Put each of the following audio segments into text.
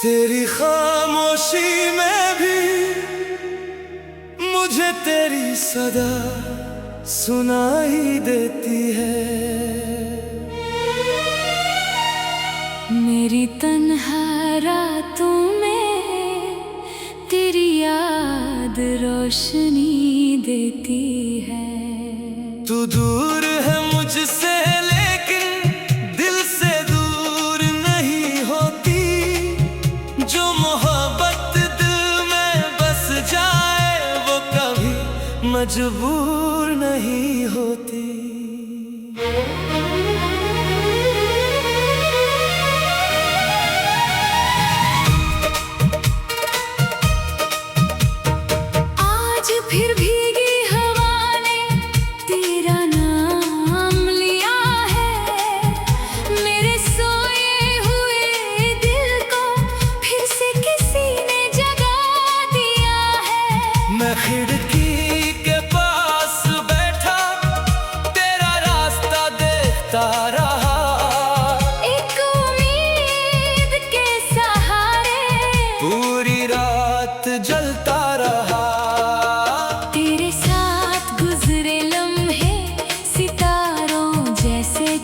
तेरी खामोशी में भी मुझे तेरी सदा सुनाई देती है। मेरी तन्हा रातों में तेरी याद रोशनी देती है। तू दूर है मुझसे लेकिन दिल से दूर नहीं होती। जो मोहब्बत दिल में बस जाए वो कभी मजबूर नहीं होती। फिर भीगी हवा ने तेरा नाम लिया है। मेरे सोए हुए दिल को फिर से किसी ने जगा दिया है। मैं खिड़की के पास बैठा तेरा रास्ता देखता रहा। एक उम्मीद के सहारे पूरी रात जलता रहा।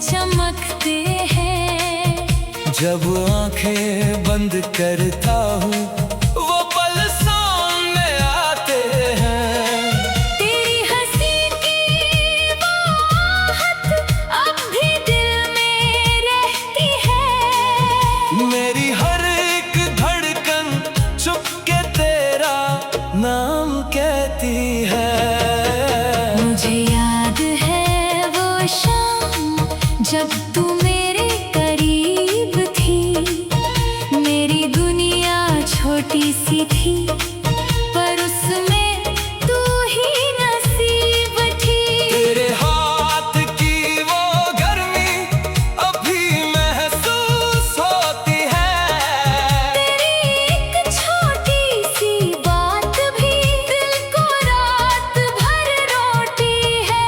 चमकते हैं जब आंखें बंद करता हूँ वो पल सामने आते हैं। तेरी हंसी की वो आहट अब भी दिल में रहती है। मेरी हर एक धड़कन चुपके तेरा नाम कहती है। मुझे याद है वो शाम जब तू मेरे करीब थी। मेरी दुनिया छोटी सी थी पर उसमें तू ही नसीब थी। तेरे हाथ की वो गर्मी अभी महसूस होती है। तेरी एक छोटी सी बात भी दिल को रात भर रोती है।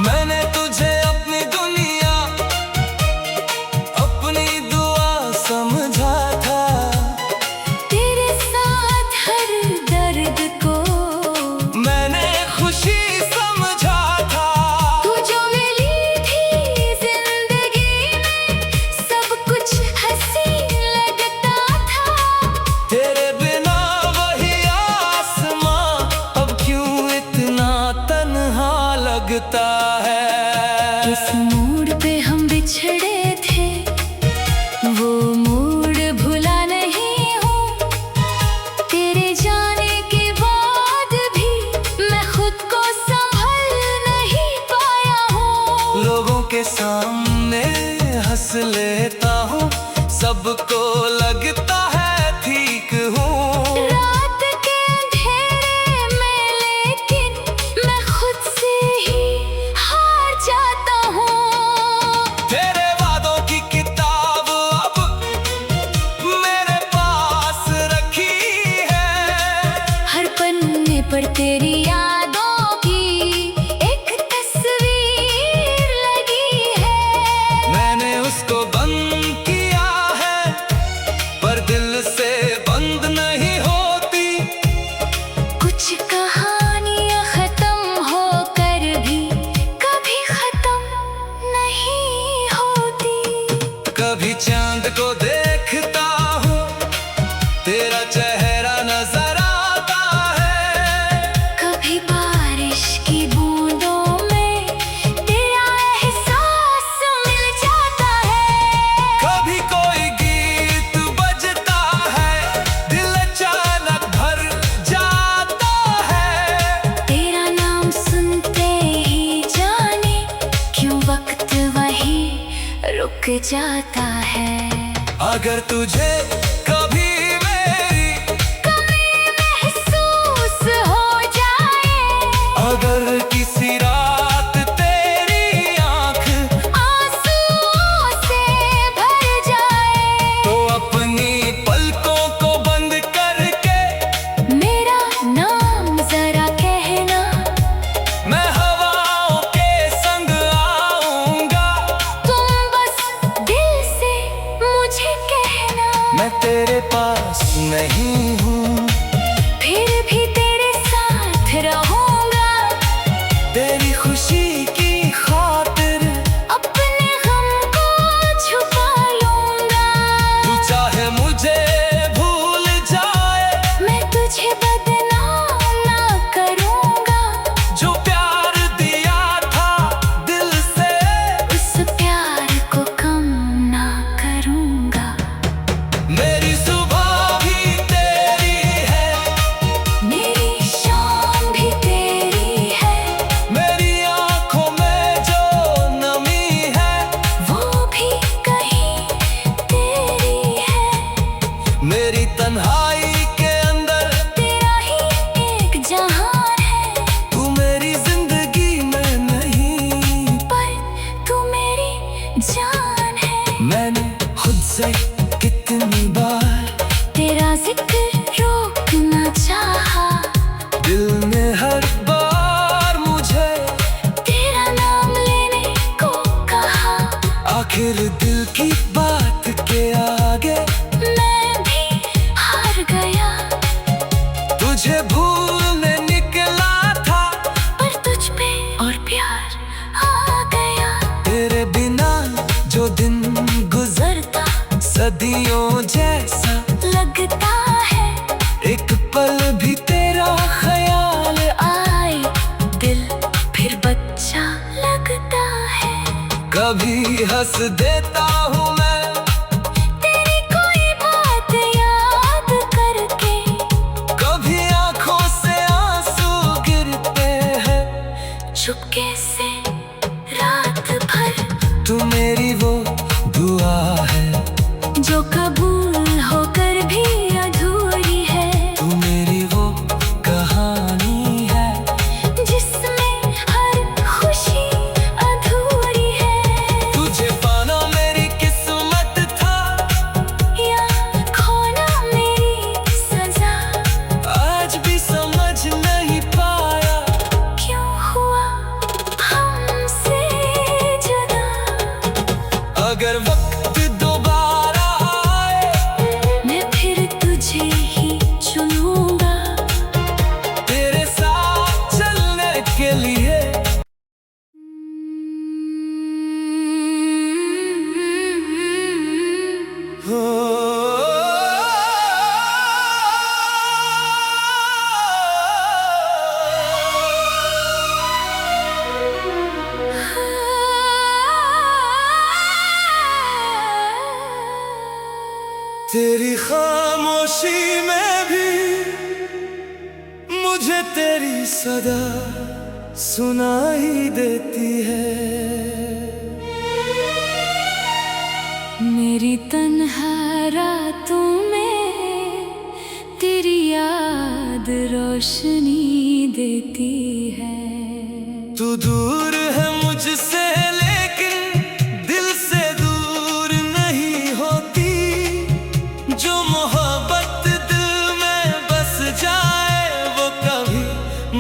मैंने तुझे समझा था। तेरे साथ हर दर्द को मैंने खुशी समझा था। तू जो मिली थी जिंदगी में सब कुछ हसीन लगता था। तेरे बिना वही आसमां अब क्यों इतना तन्हा लगता है। किस मोड़ पे हम बिछड़े थे वो मोड़ भुला नहीं हूँ। तेरे जाने के बाद भी मैं खुद को संभल नहीं पाया हूँ। लोगों के सामने हंस लेता हूँ सबको लगता है ठीक हूँ। रात के अंधेरे में लेकिन मैं खुद से ही हार जाता हूँ। तेरे वादों की किताब अब मेरे पास रखी है। हर पन्ने पर तेरी यादों की एक तस्वीर लगी है। मैंने उसको बंद किया है पर दिल से बंद नहीं होती। कुछ कहानियां खत्म होकर भी कभी खत्म नहीं होती। कभी चांद को देखता हूँ तेरा चेहरा नजर आता है। कभी बारिश की बूंदों में तेरा एहसास मिल जाता है। कभी कोई गीत बजता है दिल अचानक भर जाता है। तेरा नाम सुनते ही जाने क्यों वक्त वहीं रुक जाता है। अगर तुझे कभी मेरी कमी महसूस हो जाए, अगर किसी रात तेरी आंख आंसुओं से भर जाए, तो अपनी पलकों को बंद करके मेरा नाम जरा कहना। मैं हवाओं के संग आऊंगा। तुम बस दिल से मुझे कहना। मैं तेरे खुशी की खातिर अपने गम को छुपा लूंगा। तू चाहे मुझे भूल जाए, मैं तुझे बदनाम ना करूंगा। जो प्यार दिया था दिल से उस प्यार को कम ना करूंगा। मेरी सुबह भी तेरी है, मेरी शाम भी तेरी है। मेरी आंखों में जो नमी है वो भी कहीं तेरी है। मेरी तन्हाई के अंदर तेरा ही एक जहान है, तू मेरी जिंदगी में नहीं, पर तू मेरी जान है। मैंने खुद से कितनी बार तेरा जिक्र रोकना चाहा, दिल ने हर बार मुझे तेरा नाम लेने को कहा। आखिर दिल की बात के आगे मैं भी हार गया, तुझे भूलने निकला था, पर तुझ पे और प्यार आ गया। तेरे बिना जो दिन गुजरता सदियों जैसा लगता है एक पल भी तेरा ख्याल आए दिल फिर बच्चा लगता है। कभी हंस देता हूँ मैं, तेरी कोई बात याद करके, कभी आंखों से आंसू गिरते हैं। चुपके से रात भर तू मेरी वो दुआ है, जो कबूल होकर भी अधूरी है। तू मेरी वो कहानी है, जिसमें हर खुशी अधूरी है। तुझे पाना मेरी किस्मत था, या खोना मेरी सजा। आज भी समझ नहीं पाया क्यों हुआ हमसे जुदा। अगर वक्त दोबारा आए मैं फिर तुझे ही चुनूंगा। तेरे साथ चलने के लिए। हो तेरी खामोशी में भी मुझे तेरी सदा सुनाई देती है। मेरी तन्हा रातों में तेरी याद रोशनी देती है। तू दूर है मुझसे लेकिन दिल से दूर नहीं होती, जो मोहब्बत दिल में बस जाए वो कभी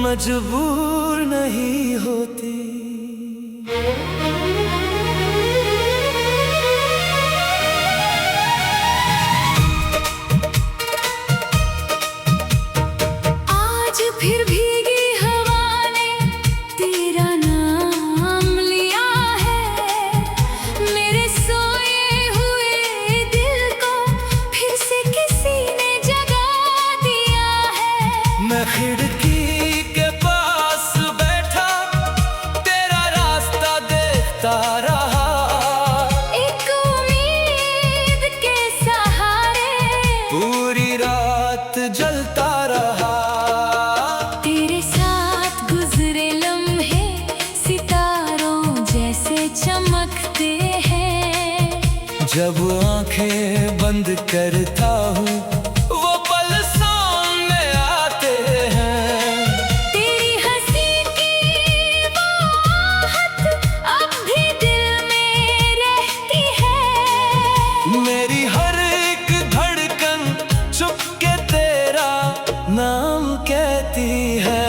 मजबूर नहीं होती। आज फिर भीगी हवा ने तेरा नाम लिया है। मेरे सोए हुए दिल को फिर से किसी ने जगा दिया है। मैं खिड़की के पास बैठा तेरा रास्ता देखता रहा, एक उम्मीद के सहारे पूरी रात जलता रहा। तेरे साथ गुजरे लम्हे सितारों जैसे चमकते हैं। जब आंखें बंद करता हूँ वो पल सामने आते हैं। तेरी हंसी की वो आहट अब भी दिल में रहती है। मेरी हर एक धड़कन चुपके तेरा नाम कहती है।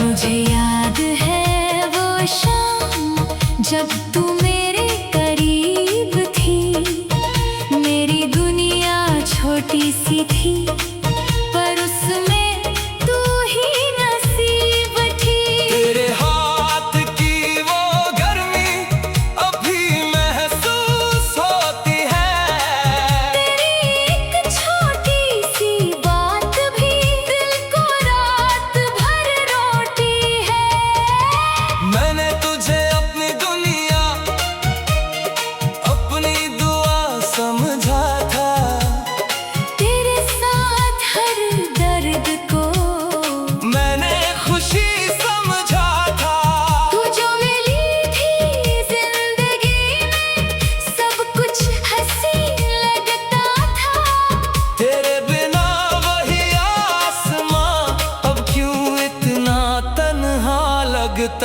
मुझे याद है वो शाम जब तू मेरे करीब थी। मेरी दुनिया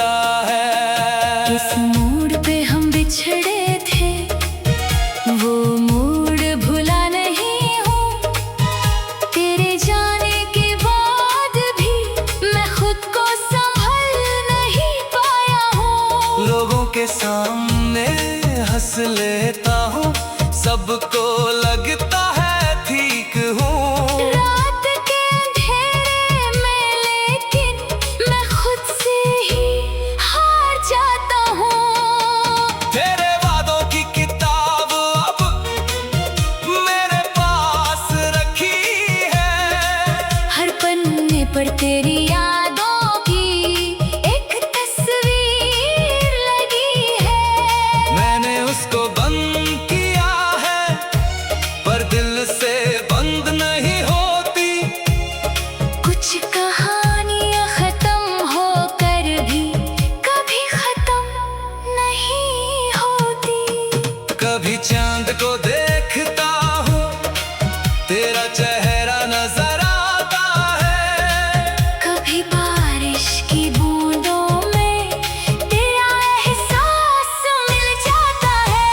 लगता है। किस मूड पे हम बिछड़े थे, वो मूड भुला नहीं हूँ। तेरे जाने के बाद भी मैं खुद को संभल नहीं पाया हूँ। लोगों के सामने हंस लेता हूँ, सबको लगता है ठीक हूँ। रात के अंधेरे में लेकिन मैं खुद से ही हार जाता हूँ। तेरे वादों की किताब अब मेरे पास रखी है। हर पन्ने पर तेरी यादों की एक तस्वीर लगी है। मैंने उसको बंद किया है, पर दिल से बंद नहीं होती। कुछ कहानियां खत्म होकर भी कभी खत्म नहीं होती। कभी चांद को देखता हूँ, तेरा चेहरा नजर आता है। कभी बारिश की बूंदों में तेरा एहसास मिल जाता है।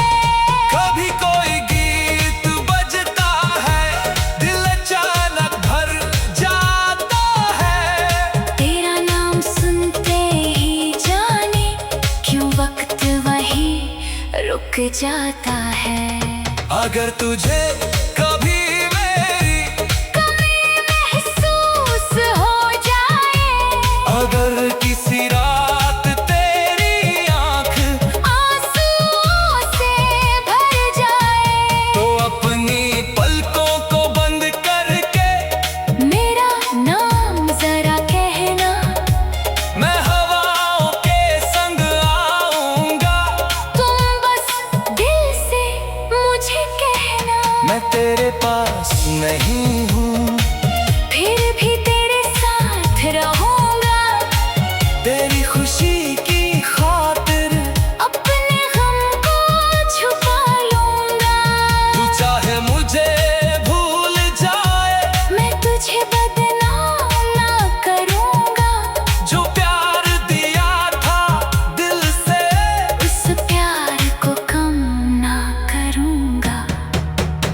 कभी कोई गीत बजता है, दिल अचानक भर जाता है। तेरा नाम सुनते ही जाने क्यों वक्त वहीं रुक जाता है। अगर तुझे कभी मेरी कमी महसूस हो जाए, अगर किसी रात तेरी आंख आंसुओं से भर जाए, तो अपनी पलकों को बंद करके मेरा नाम जरा कहना। मैं हवाओं के संग आऊंगा। तुम बस दिल से मुझे कहना। मैं तेरे पास नहीं हूँ, फिर भी तेरे साथ रहूंगा। तेरी खुशी की खातिर अपने गम को छुपा लूंगा। तू चाहे मुझे भूल जाए, मैं तुझे बदनाम ना करूंगा। जो प्यार दिया था दिल से, उस प्यार को कम ना करूंगा।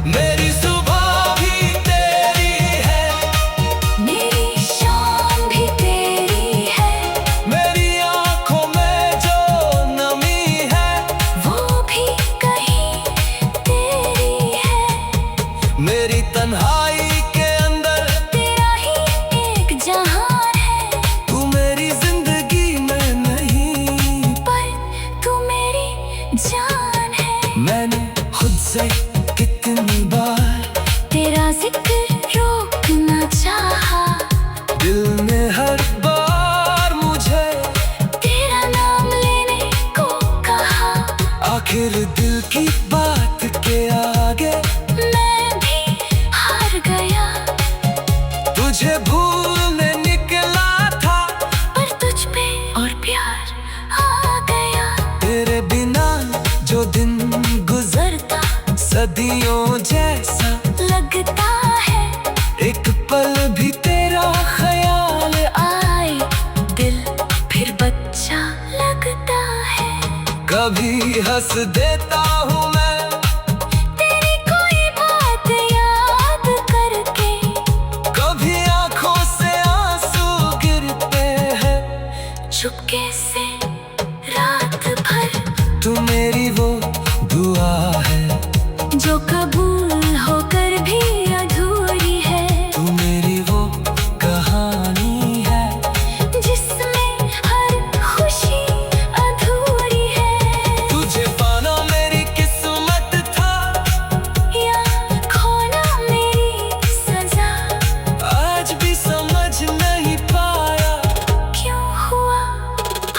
मेरी सुबह भी तेरी है, मेरी शाम भी तेरी है, मेरी आंखों में जो नमी है, वो भी कहीं तेरी है। मेरी तन्हाई के अंदर तेरा ही एक जहान है, तू मेरी जिंदगी में नहीं। पर तू मेरी जान है। मैंने खुद से कितनी बार तेरा जिक्र रोकना चाहा, दिल ने हर बार मुझे तेरा नाम लेने को कहा। आखिर दिल की बात के आगे मैं भी हार गया, तुझे भूलने निकला था, पर तुझ पे और प्यार आ गया। तेरे बिना जो दिन गुजरता सदियों जैसा लगता है एक पल भी तेरा ख्याल आए दिल फिर बच्चा लगता है। कभी हंस देता हूँ मैं, तेरी कोई बात याद करके, कभी आंखों से आंसू गिरते हैं। चुपके से रात भर तू मेरी वो दुआ है, जो कबूल होकर भी अधूरी है। तू मेरी वो कहानी है, जिसमें हर खुशी अधूरी है। तुझे पाना मेरी किस्मत था, या खोना मेरी सजा। आज भी समझ नहीं पाया, क्यों हुआ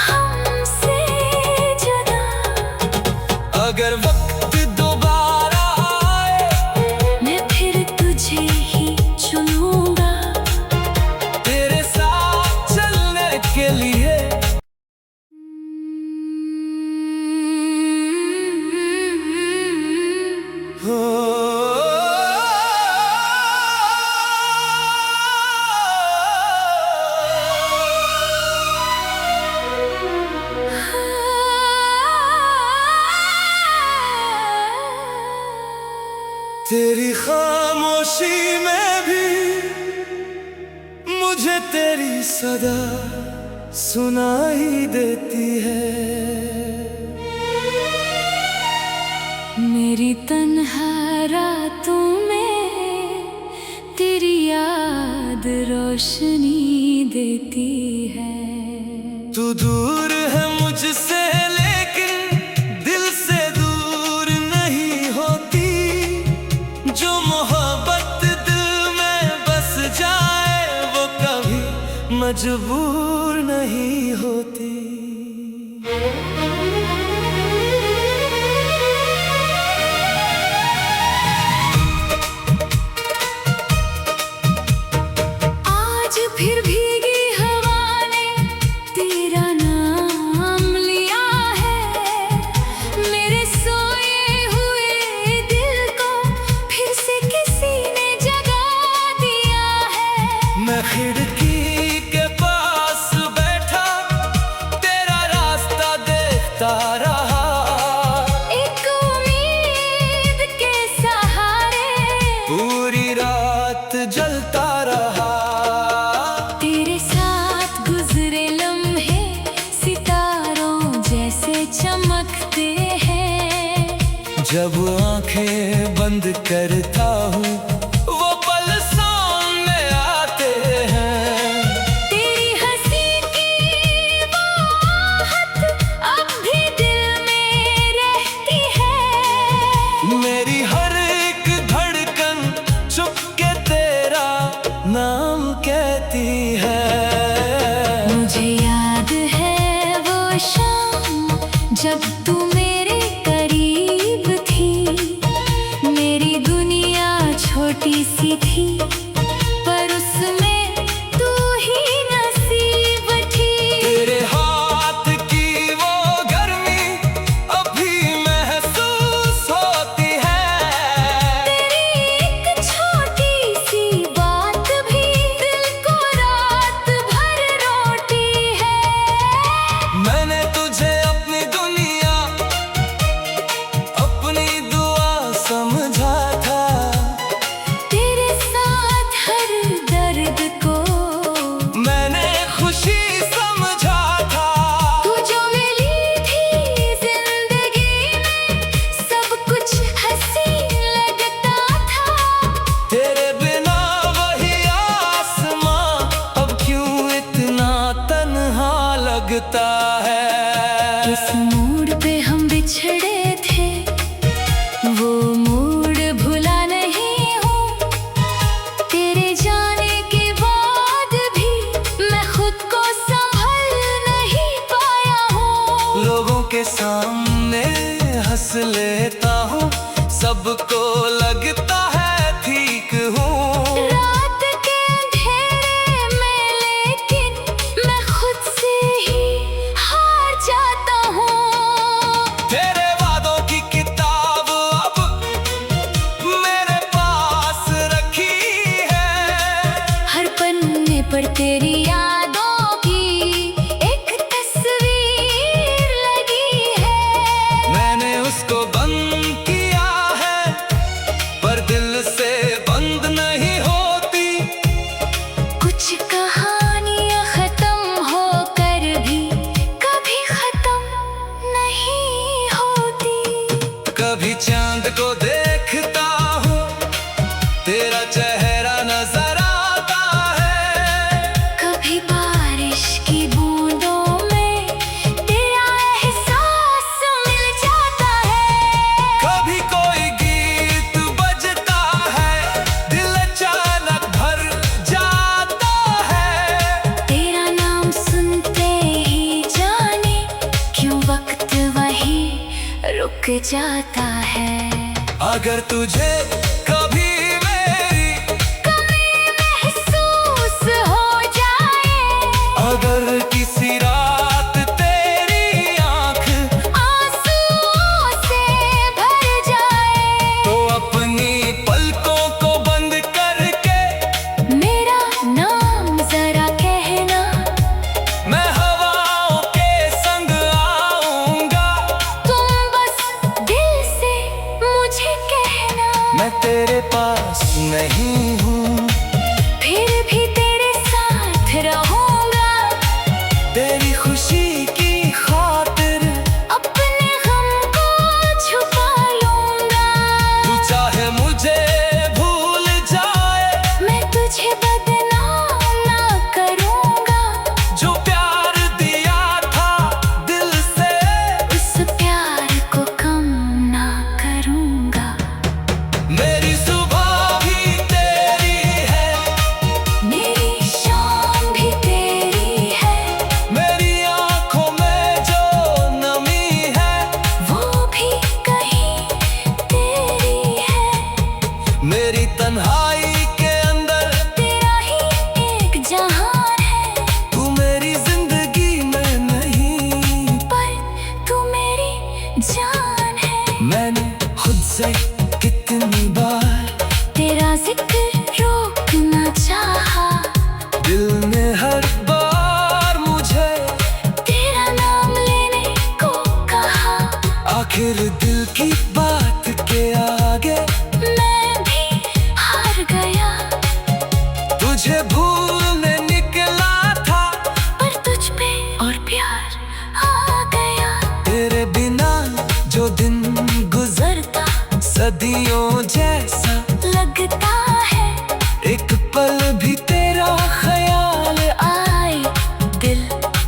हमसे जुदा। अगर वक्त दोबारा आए, मैं फिर तुझे ही चुनूंगा। तेरे साथ चलने के लिए। हो तेरी खामोशी में भी मुझे तेरी सदा सुनाई देती है। मेरी तन्हा रातों में तेरी याद रोशनी देती है। तू दूर है मुझसे लेकिन दिल से दूर नहीं होती। जो मोहब्बत दिल में बस जाए वो कभी मजबूर नहीं होती। आज फिर भीगी हवा ने तेरा नाम लिया है। मेरे सोए हुए दिल को फिर से किसी ने जगा दिया है। मैं खिड़की के पास बैठा तेरा रास्ता देखता रहा। एक उम्मीद के सहारे पूरी रात जलता रहा। तेरे साथ गुजरे लम्हे सितारों जैसे चमकते हैं। जब आंखें बंद करता हूँ वो पल सामने आते हैं। तेरी हंसी की वो आहट अब भी दिल में रहती है। मेरी हर एक धड़कन चुपके तेरा नाम कहती है। मुझे याद है वो शाम जब तू मेरे करीब थी। मेरी दुनिया छोटी सी थी पर उसमें तू ही नसीब थी। तेरे हाथ की वो गर्मी अभी महसूस होती है। तेरी एक छोटी सी बात भी दिल को रात भर रोती है। मैंने तुझे अपनी दुनिया अपनी दुआ समझा था। तेरे साथ हर दर्द को मैंने खुशी समझा था। तू जो मिली थी जिंदगी में सब कुछ हसीन लगता था। तेरे बिना वही आसमां अब क्यों इतना तन्हा लगता है। इस मोड़ पे हम बिछड़े थे वो मोड़ भुला नहीं हूँ। तेरे जाने के बाद भी मैं खुद को संभल नहीं पाया हूँ। लोगों के सामने हंस लेता हूँ सबको लगता है ठीक हूँ। रात के अंधेरे में लेकिन मैं खुद से ही हार जाता हूँ। तेरे वादों की किताब अब मेरे पास रखी है। हर पन्ने पर तेरी यादों की एक तस्वीर लगी है। मैंने उसको बंद किया है पर दिल से बंद नहीं होती। कुछ कहानियां खत्म होकर भी कभी खत्म नहीं होती। कभी चांद को देखता हूँ तेरा चेहरा नजर आता है। कभी बारिश की बूंदों में तेरा एहसास मिल जाता है। कभी कोई गीत बजता है दिल अचानक भर जाता है। तेरा नाम सुनते ही जाने क्यों वक्त वहीं रुक जाता है। अगर तुझे कभी मेरी कमी महसूस हो जाए। अगर किसी रात तेरी आंख आंसुओं से भर जाए। तो अपनी पलकों को बंद करके मेरा नाम जरा कहना। मैं हवाओं के संग आऊंगा। तुम बस दिल से मुझे कहना। मैं तेरे तुझसे कितनी बार तेरा जिक्र रोकना चाहा, दिल ने हर बार मुझे तेरा नाम लेने को कहा। आखिर दिल की बात के आगे मैं भी हार गया, तुझे भूलने निकला था, पर तुझ पे और प्यार आ गया। तेरे बिना जो दिन गुजरता सदियों जैसा लगता है, एक पल भी तेरा ख्याल आए दिल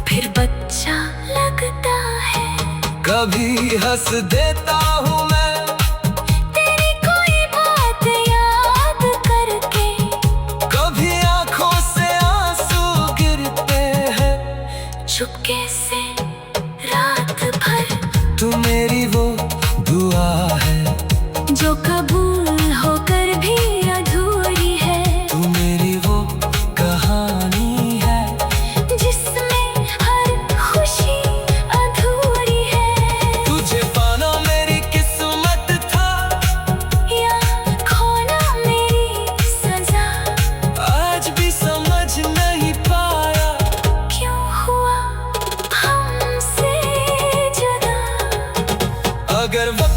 फिर बच्चा लगता है। कभी हंस देता हूँ मैं तेरी कोई बात याद करके, कभी आंखों से आंसू गिरते हैं। चुपके से रात भर तू मेरी वो दुआ है जो कबूल होकर भी अधूरी है, तू मेरी वो कहानी है जिसमें हर खुशी अधूरी है। तुझे पाना मेरी किस्मत था, या खोना मेरी सजा, आज भी समझ नहीं पाया क्यों हुआ हमसे जुदा। अगर वक्त